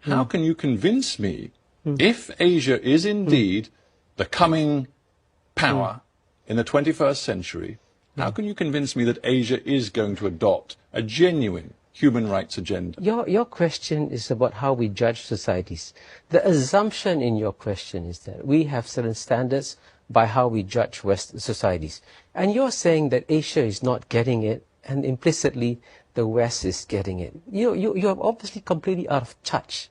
how can you convince me, if Asia is indeed the coming power in the 21st century, how can you convince me that Asia is going to adopt a genuine human rights agenda? Your question is about how we judge societies. The assumption in your question is that we have certain standards by how we judge West societies. And you're saying that Asia is not getting it, and implicitly the West is getting it. You are obviously completely out of touch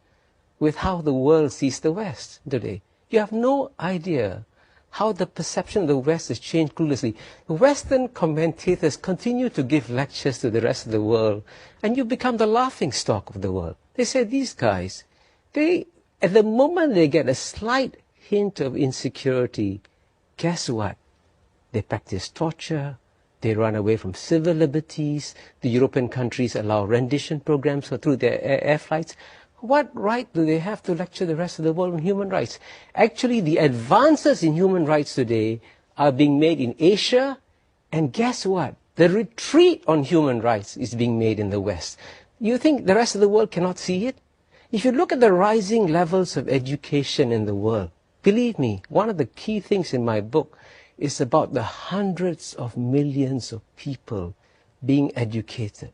with how the world sees the West today. You have no idea how the perception of the West has changed cluelessly. Western commentators continue to give lectures to the rest of the world, and you become the laughing stock of the world. They say, these guys, at the moment they get a slight hint of insecurity, guess what? They practice torture, they run away from civil liberties, the European countries allow rendition programs through their air flights. What right do they have to lecture the rest of the world on human rights? Actually, the advances in human rights today are being made in Asia, and guess what? The retreat on human rights is being made in the West. You think the rest of the world cannot see it? If you look at the rising levels of education in the world, believe me, one of the key things in my book is about the hundreds of millions of people being educated.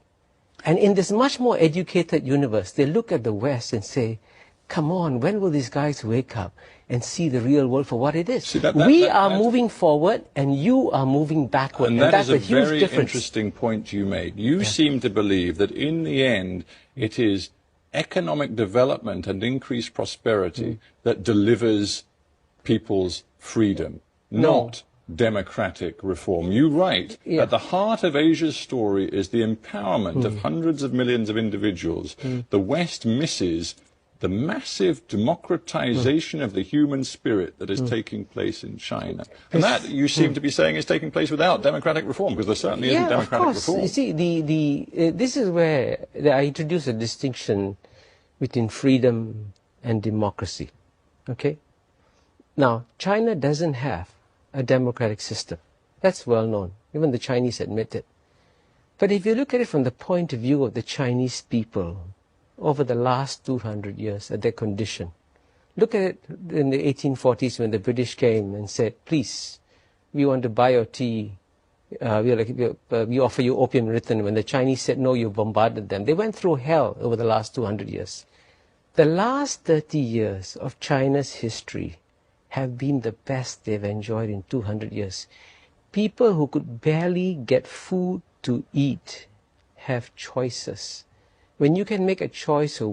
And in this much more educated universe, they look at the West and say, come on, when will these guys wake up and see the real world for what it is? See, we are moving forward and you are moving backward. And that's is a huge very difference. Interesting point you made. You seem to believe that in the end it is economic development and increased prosperity that delivers people's freedom, not democratic reform. You write, at the heart of Asia's story is the empowerment of hundreds of millions of individuals. The West misses the massive democratization of the human spirit that is taking place in China. And that, you seem to be saying, is taking place without democratic reform, because there certainly isn't democratic reform. You see, this is where I introduce a distinction between freedom and democracy. Okay? Now, China doesn't have a democratic system. That's well known. Even the Chinese admit it. But if you look at it from the point of view of the Chinese people over the last 200 years at their condition, look at it in the 1840s when the British came and said, please, we want to buy your tea. We offer you opium written. When the Chinese said no, you bombarded them. They went through hell over the last 200 years. The last 30 years of China's history have been the best they've enjoyed in 200 years. People who could barely get food to eat have choices. When you can make a choice of